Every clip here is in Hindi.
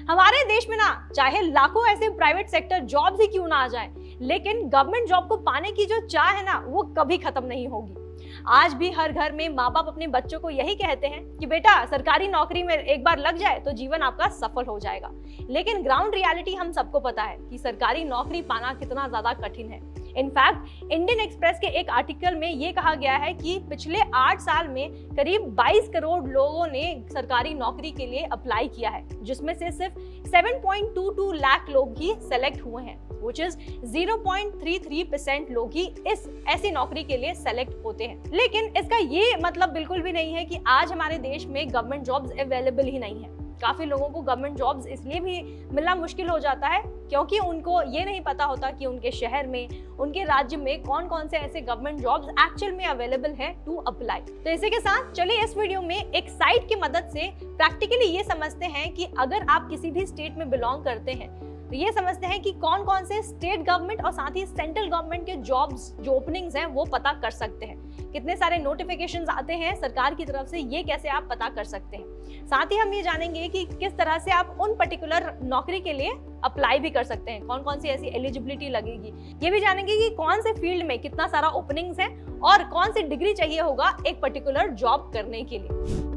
हमारे देश में ना चाहे लाखों ऐसे प्राइवेट सेक्टर जॉब्स ही क्यों ना आ जाए, लेकिन गवर्नमेंट जॉब को पाने की जो चाह है ना वो कभी खत्म नहीं होगी। आज भी हर घर में माँ बाप अपने बच्चों को यही कहते हैं कि बेटा सरकारी नौकरी में एक बार लग जाए तो जीवन आपका सफल हो जाएगा। लेकिन ग्राउंड रियलिटी हम सबको पता है कि सरकारी नौकरी पाना कितना ज्यादा कठिन है। इनफैक्ट इंडियन एक्सप्रेस के एक आर्टिकल में ये कहा गया है कि पिछले 8 साल में करीब 22 करोड़ लोगों ने सरकारी नौकरी के लिए अप्लाई किया है, जिसमें से सिर्फ 7.22 लाख लोग ही सेलेक्ट हुए हैं, which is 0.33% लोग ही इस ऐसी नौकरी के लिए सेलेक्ट होते हैं। लेकिन इसका ये मतलब बिल्कुल भी नहीं है कि आज हमारे देश में गवर्नमेंट जॉब्स अवेलेबल ही नहीं है। काफी लोगों को गवर्नमेंट जॉब्स इसलिए भी मिलना मुश्किल हो जाता है क्योंकि उनको ये नहीं पता होता कि उनके शहर में, उनके राज्य में कौन कौन से ऐसे गवर्नमेंट जॉब्स एक्चुअल में अवेलेबल हैं टू अप्लाई। तो इसी के साथ चलिए इस वीडियो में एक साइट की मदद से प्रैक्टिकली ये समझते हैं कि अगर आप किसी भी स्टेट में बिलोंग करते हैं तो ये समझते हैं कि कौन कौन से स्टेट गवर्नमेंट और साथ ही सेंट्रल गवर्नमेंट के जॉब्स जो ओपनिंग्स हैं वो पता कर सकते हैं। कितने सारे नोटिफिकेशंस आते हैं सरकार की तरफ से, ये कैसे आप पता कर सकते हैं। साथ ही हम ये जानेंगे कि किस तरह से आप उन पर्टिकुलर नौकरी के लिए अप्लाई भी कर सकते हैं, कौन कौन सी ऐसी एलिजिबिलिटी लगेगी। ये भी जानेंगे कि कौन से फील्ड में कितना सारा ओपनिंग्स है और कौन सी डिग्री चाहिए होगा एक पर्टिकुलर जॉब करने के लिए।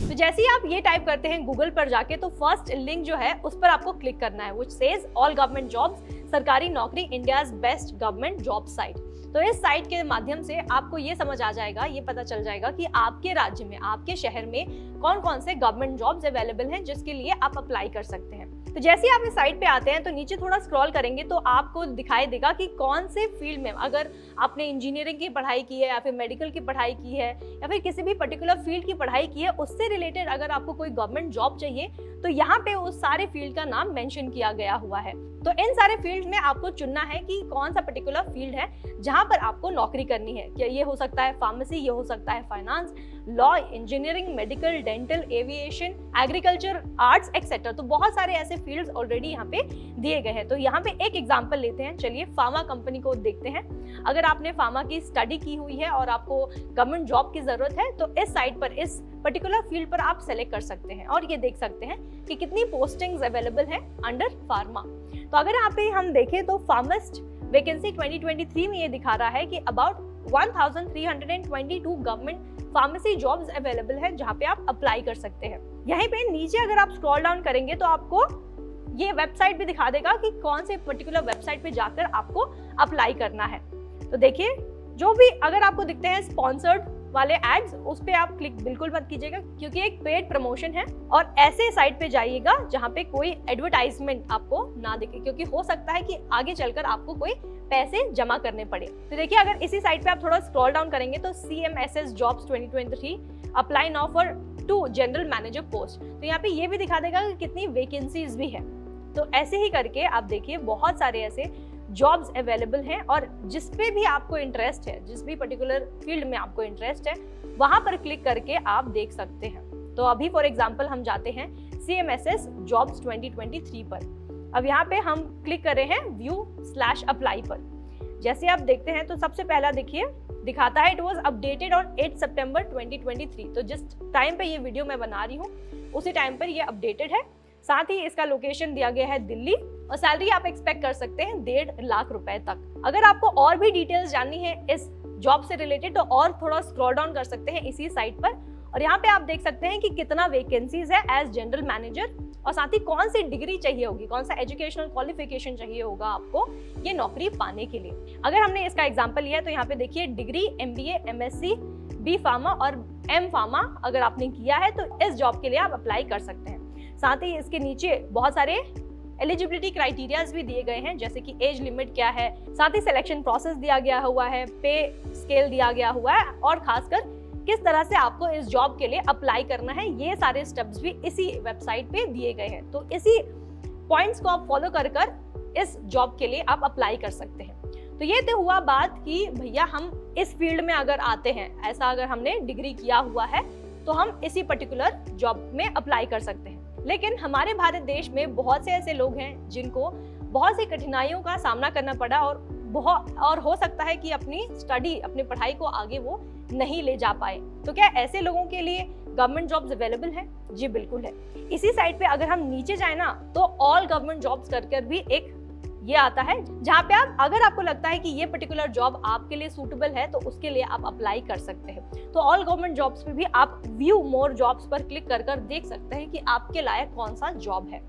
तो जैसे ही आप ये टाइप करते हैं गूगल पर जाके तो फर्स्ट लिंक जो है उस पर आपको क्लिक करना है, which says all government jobs, सरकारी नौकरी, India's best government job site. तो इस साइट के माध्यम से आपको ये समझ आ जाएगा, ये पता चल जाएगा कि आपके राज्य में, आपके शहर में कौन कौन से गवर्नमेंट जॉब्स अवेलेबल हैं जिसके लिए आप अप्लाई कर सकते हैं। तो जैसे ही आप इस साइट पे आते हैं तो नीचे थोड़ा स्क्रॉल करेंगे तो आपको दिखाई देगा कि कौन से फील्ड में, अगर आपने इंजीनियरिंग की पढ़ाई की है या फिर मेडिकल की पढ़ाई की है या फिर किसी भी पर्टिकुलर फील्ड की पढ़ाई की है, उससे रिलेटेड अगर आपको कोई गवर्नमेंट जॉब चाहिए तो यहाँ पे उस सारे फील्ड का नाम मेंशन किया गया हुआ है। तो इन सारे फील्ड में आपको चुनना है कि कौन सा पर्टिकुलर फील्ड है जहां पर आपको नौकरी करनी है। क्या ये हो सकता है फार्मेसी, ये हो सकता है finance, law, engineering, medical, dental, aviation, agriculture, arts etcetera. तो बहुत सारे ऐसे फील्ड्स ऑलरेडी यहाँ पे दिए गए हैं। तो यहाँ पे एक एग्जांपल लेते हैं, चलिए फार्मा कंपनी को देखते हैं। अगर आपने फार्मा की स्टडी की हुई है और आपको गवर्नमेंट जॉब की जरूरत है तो इस साइट पर, इस पर्टिकुलर फील्ड पर आप सेलेक्ट कर सकते हैं और ये देख सकते हैं कि कितनी पोस्टिंग्स अवेलेबल है अंडर फार्मा। तो अगर यहाँ पे हम देखें तो फार्मिस्ट वैकेंसी 2023 में ये दिखा रहा है कि about 1322 government pharmacy jobs available है जहाँ पे आप अप्लाई कर सकते हैं। यहीं पे नीचे अगर आप स्क्रॉल डाउन करेंगे तो आपको ये वेबसाइट भी दिखा देगा कि कौन से पर्टिकुलर वेबसाइट पे जाकर आपको अप्लाई करना है। तो देखिए, जो भी अगर आपको दिखते हैं स्पॉन्सर्ड वाले एड्स, उस पे आप क्लिक बिल्कुल मत कीजिएगा क्योंकि एक पेड प्रमोशन है। और ऐसे साइट पे जाइएगा जहाँ पे कोई एडवर्टाइजमेंट आपको ना दिखे, क्योंकि हो सकता है कि आगे चलकर आपको कोई पैसे जमा करने पड़े। तो देखिए, अगर इसी साइट पे आप थोड़ा स्क्रॉल डाउन करेंगे तो CMSS jobs 2023 apply now for 2 general manager post, तो यहाँ पे ये भी दिखा देगा कि कितनी वैकेंसीज भी है। तो ऐसे ही करके आप देखिए बहुत सारे ऐसे जॉब्स अवेलेबल हैं और जिस पे भी आपको इंटरेस्ट है, जिस भी पर्टिकुलर फील्ड में आपको इंटरेस्ट है, वहां पर क्लिक करके आप देख सकते हैं। तो अभी फॉर एग्जांपल हम जाते हैं CMSS जॉब्स 2023 पर। अब यहाँ पे हम क्लिक कर रहे हैं view/apply पर। जैसे आप देखते हैं तो सबसे पहला देखिए दिखाता है इट वॉज अपडेटेड ऑन 8 सितंबर 2023। तो जिस टाइम पे ये वीडियो मैं बना रही हूँ उसी टाइम पर ये अपडेटेड है। साथ ही इसका लोकेशन दिया गया है दिल्ली और सैलरी आप एक्सपेक्ट कर सकते हैं 1.5 लाख रुपए तक। अगर आपको और भी डिटेल्स जाननी है इस जॉब से रिलेटेड तो और थोड़ा स्क्रॉल डाउन कर सकते हैं इसी साइट पर और यहाँ पे आप देख सकते हैं कि कितना वैकेंसीज है एज जनरल मैनेजर और साथ ही कौन सी डिग्री चाहिए होगी, कौन सा एजुकेशनल क्वालिफिकेशन चाहिए होगा आपको ये नौकरी पाने के लिए। अगर हमने इसका एग्जांपल लिया तो यहाँ पे देखिए degree MBA, MSc, B pharma और M फार्मा अगर आपने किया है तो इस जॉब के लिए आप अप्लाई कर सकते हैं। साथ ही इसके नीचे बहुत सारे एलिजिबिलिटी क्राइटेरियाज भी दिए गए हैं, जैसे कि एज लिमिट क्या है, साथ ही सिलेक्शन प्रोसेस दिया गया हुआ है, पे स्केल दिया गया हुआ है और खासकर किस तरह से आपको इस जॉब के लिए अप्लाई करना है, ये सारे स्टेप्स भी इसी वेबसाइट पे दिए गए हैं। तो इसी पॉइंट्स को आप फॉलो कर इस जॉब के लिए आप अप्लाई कर सकते हैं। तो ये तो हुआ बात कि भैया हम इस फील्ड में अगर आते हैं, ऐसा अगर हमने डिग्री किया हुआ है तो हम इसी पर्टिकुलर जॉब में अप्लाई कर सकते हैं। लेकिन हमारे भारत देश में बहुत से ऐसे लोग हैं जिनको बहुत सी कठिनाइयों का सामना करना पड़ा और हो सकता है कि अपनी स्टडी, अपनी पढ़ाई को आगे वो नहीं ले जा पाए। तो क्या ऐसे लोगों के लिए गवर्नमेंट जॉब्स अवेलेबल है? जी बिल्कुल है। इसी साइट पे अगर हम नीचे जाए ना तो ऑल गवर्नमेंट जॉब्स कर भी एक ये आता है, जहाँ पे आप अगर आपको लगता है कि ये पर्टिकुलर जॉब आपके लिए सूटेबल है तो उसके लिए आप अप्लाई कर सकते हैं। तो ऑल गवर्नमेंट जॉब्स पे भी आप व्यू मोर जॉब्स पर क्लिक कर देख सकते हैं कि आपके लायक कौन सा जॉब है।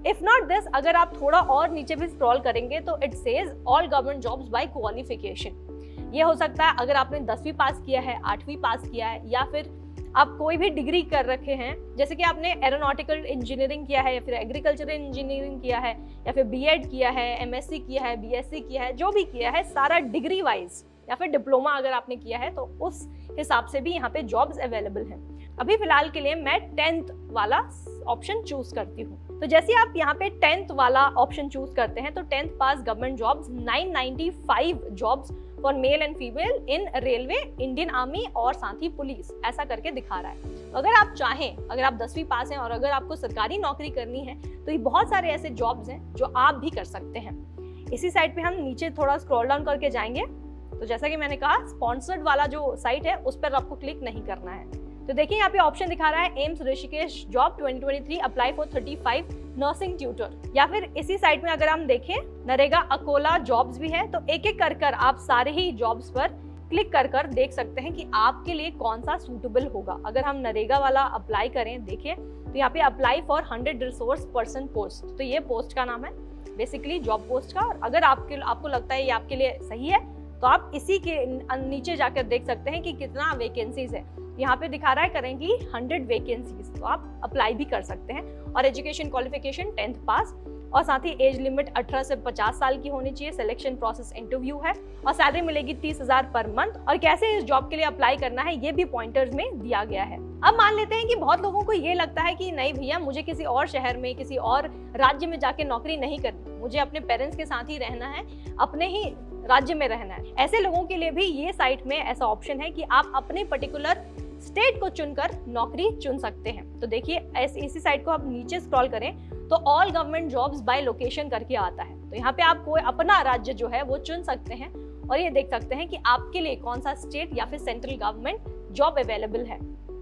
इफ नॉट दिस, अगर आप थोड़ा और नीचे भी स्क्रॉल करेंगे तो it says all government jobs by qualification. ये हो सकता है अगर आपने 10वीं पास किया है, 8वीं पास किया है, या फिर आप कोई भी डिग्री कर रखे हैं, जैसे कि आपने एरोनॉटिकल इंजीनियरिंग किया है, या फिर एग्रीकल्चरल इंजीनियरिंग किया है, या फिर बीएड किया है, एमएससी किया है, बीएससी किया है, जो भी किया है सारा डिग्री वाइज, या फिर डिप्लोमा अगर आपने किया है तो उस हिसाब से भी यहाँ पे जॉब्स अवेलेबल हैं। अभी फिलहाल के लिए मैं 10th वाला ऑप्शन चूज करती हूँ। तो जैसे आप यहाँ पे 10th वाला ऑप्शन चूज करते हैं तो 10th pass government jobs 995 jobs for male and female in railway, Indian army और साथ ही पुलिस, ऐसा करके दिखा रहा है। तो अगर आप चाहें, अगर आप 10वीं पास हैं और अगर आपको सरकारी नौकरी करनी है तो ये बहुत सारे ऐसे जॉब्स हैं जो आप भी कर सकते हैं। इसी साइट पे हम नीचे थोड़ा स्क्रॉल डाउन करके जाएंगे तो जैसा कि मैंने कहा स्पॉन्सर्ड वाला जो साइट है उस पर आपको क्लिक नहीं करना है। तो देखिए यहाँ पे ऑप्शन दिखा रहा है AIIMS Rishikesh job 2023 apply for 35 nursing tutor, या फिर इसी साइट में अगर हम देखें नरेगा अकोला जॉब्स भी है। तो एक एक कर आप सारे ही जॉब्स पर क्लिक कर देख सकते हैं कि आपके लिए कौन सा सूटेबल होगा। अगर हम नरेगा वाला अप्लाई करें, देखिए तो यहाँ पे apply for 100 resource person post, तो ये पोस्ट का नाम है बेसिकली जॉब पोस्ट का। और अगर आपको लगता है ये आपके लिए सही है तो आप इसी के नीचे जाकर देख सकते हैं कि कितना वैकेंसीज है। यहाँ पे दिखा रहा है करेंटली 100 वैकेंसीज, तो आप अप्लाई भी कर सकते हैं। और एजुकेशन क्वालिफिकेशन 10th पास, और साथ ही एज लिमिट 18 से 50 साल की होनी चाहिए। सिलेक्शन प्रोसेस इंटरव्यू है और सैलरी मिलेगी 30,000 पर मंथ। और कैसे इस जॉब के लिए अप्लाई करना है ये भी पॉइंटर्स में दिया गया है। अब मान लेते हैं कि बहुत लोगों को ये लगता है कि नहीं भैया, मुझे किसी और शहर में, किसी और राज्य में जाके नौकरी नहीं करनी, मुझे अपने पेरेंट्स के साथ ही रहना है, अपने ही राज्य में रहना है। ऐसे लोगों के लिए भी ये साइट में ऐसा ऑप्शन है कि आप अपने पर्टिकुलर स्टेट को चुनकर नौकरी चुन सकते हैं। तो देखिए इसी साइट को आप नीचे स्क्रॉल करें तो all government jobs by location करके आता है। तो यहाँ पे आप कोई अपना राज्य जो है वो चुन सकते हैं और ये देख सकते हैं कि आपके लिए कौन सा स्टेट या फिर सेंट्रल गवर्नमेंट जॉब अवेलेबल है।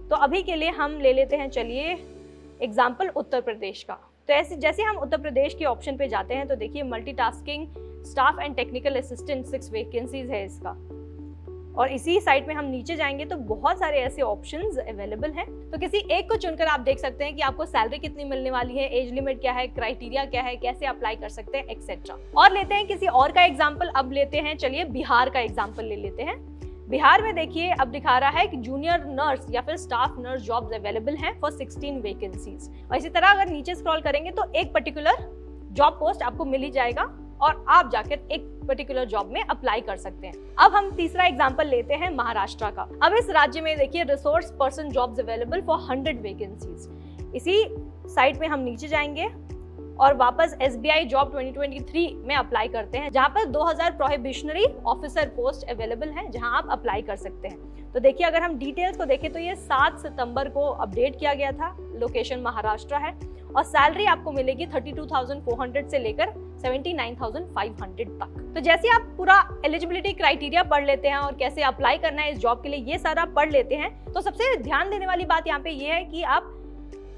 तो अभी के लिए हम ले लेते हैं, चलिए एग्जाम्पल उत्तर प्रदेश का। तो ऐसे जैसे हम उत्तर प्रदेश के ऑप्शन पे जाते हैं तो देखिए multitasking staff and technical assistant 6 vacancies है इसका। और इसी साइट में हम नीचे जाएंगे तो बहुत सारे ऐसे ऑप्शंस अवेलेबल हैं। तो किसी एक को चुनकर आप देख सकते हैं कि आपको सैलरी कितनी मिलने वाली है, एज लिमिट क्या है, क्राइटेरिया क्या है, कैसे अप्लाई कर सकते हैं, एक्सेट्रा। और लेते हैं किसी और का एग्जाम्पल। अब लेते हैं, चलिए बिहार का एग्जाम्पल ले लेते हैं। बिहार में देखिए अब दिखा रहा है कि जूनियर नर्स या फिर स्टाफ नर्स जॉब्स अवेलेबल हैं फॉर 16 वैकेंसीज। और इसी तरह अगर नीचे स्क्रॉल करेंगे तो एक पर्टिकुलर जॉब पोस्ट आपको मिल ही जाएगा और आप जाकर एक पर्टिकुलर जॉब में अप्लाई कर सकते हैं। अब हम तीसरा एग्जांपल लेते हैं महाराष्ट्र का। अब इस राज्य में देखिए resource person jobs available for 100 vacancies. इसी साइट में हम नीचे जाएंगे और वापस SBI जॉब 2023 में अप्लाई करते हैं, जहां पर 2000 प्रोहिबिशनरी ऑफिसर पोस्ट अवेलेबल हैं जहां आप अप्लाई कर सकते हैं। तो देखिए अगर हम डिटेल्स को देखें तो ये 7 सितंबर को अपडेट किया गया था। लोकेशन महाराष्ट्र है और सैलरी आपको मिलेगी 32,400 से लेकर 79,500 तक। तो जैसे आप पूरा एलिजिबिलिटी क्राइटेरिया पढ़ लेते हैं और कैसे अप्लाई करना है इस जॉब के लिए, ये सारा पढ़ लेते हैं, तो सबसे ध्यान देने वाली बात यहाँ पे ये है कि आप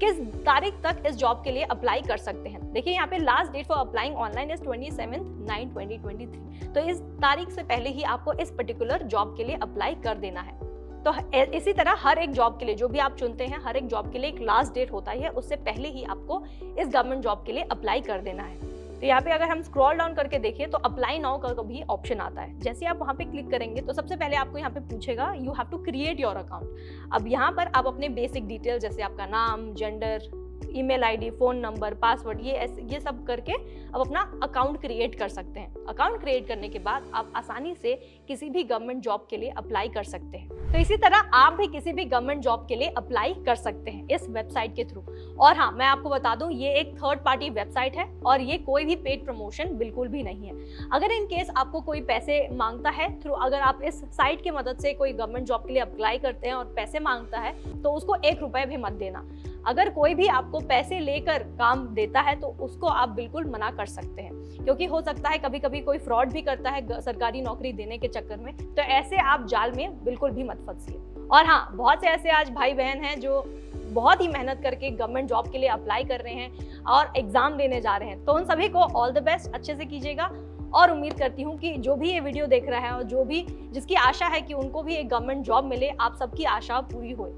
किस तारीख तक इस जॉब के लिए अप्लाई कर सकते हैं। देखिए यहाँ पे last date for applying online is 27/9/2023। तो इस तारीख से पहले ही आपको इस पर्टिकुलर जॉब के लिए अप्लाई कर देना है। तो इसी तरह हर एक जॉब के लिए जो भी आप चुनते हैं, हर एक जॉब के लिए एक लास्ट डेट होता है, उससे पहले ही आपको इस गवर्नमेंट जॉब के लिए अप्लाई कर देना है। तो यहाँ पे अगर हम स्क्रॉल डाउन करके देखें तो अप्लाई नाउ का भी ऑप्शन आता है। जैसे आप वहाँ पे क्लिक करेंगे तो सबसे पहले आपको यहाँ पे पूछेगा you have to create your account. अब यहाँ पर आप अपने बेसिक डिटेल जैसे आपका नाम, gender, email ID, phone number, password, ये सब करके आप अपना अकाउंट क्रिएट कर सकते हैं। अकाउंट क्रिएट करने के बाद आप आसानी से किसी भी गवर्नमेंट जॉब के लिए अप्लाई कर सकते हैं। तो इसी तरह आप भी किसी भी गवर्नमेंट जॉब के लिए अप्लाई कर सकते हैं इस वेबसाइट के थ्रू। और हाँ, मैं आपको बता दूं ये एक थर्ड पार्टी वेबसाइट है और ये कोई भी पेड प्रमोशन बिल्कुल भी नहीं है। अगर इन केस आपको कोई पैसे मांगता है थ्रू, अगर आप इस साइट की मदद से कोई गवर्नमेंट जॉब के लिए अप्लाई करते हैं और पैसे मांगता है तो उसको 1 रुपए भी मत देना। अगर कोई भी आपको पैसे लेकर काम देता है तो उसको आप बिल्कुल मना कर सकते हैं, क्योंकि हो सकता है कभी कभी कोई फ्रॉड भी करता है सरकारी नौकरी देने के चक्कर में। तो ऐसे आप जाल में बिल्कुल भी मत फंसिए। और हाँ, बहुत से ऐसे आज भाई बहन हैं जो बहुत ही मेहनत करके गवर्नमेंट जॉब के लिए अप्लाई कर रहे हैं और एग्जाम देने जा रहे हैं। तो उन सभी को ऑल द बेस्ट, अच्छे से कीजिएगा। और उम्मीद करती हूँ कि जो भी ये वीडियो देख रहा है और जो भी जिसकी आशा है कि उनको भी एक गवर्नमेंट जॉब मिले, आप सबकी आशा पूरी होए।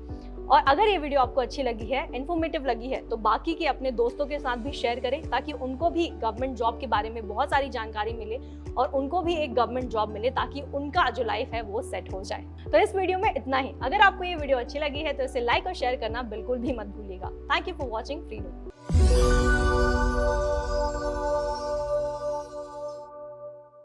और अगर ये वीडियो आपको अच्छी लगी है, इन्फॉर्मेटिव लगी है, तो बाकी के अपने दोस्तों के साथ भी शेयर करें ताकि उनको भी गवर्नमेंट जॉब के बारे में बहुत सारी जानकारी मिले और उनको भी एक गवर्नमेंट जॉब मिले ताकि उनका जो लाइफ है वो सेट हो जाए। तो इस वीडियो में इतना ही। अगर आपको ये वीडियो अच्छी लगी है तो इसे लाइक और शेयर करना बिल्कुल भी मत भूलिएगा। Thank you for watching freedom.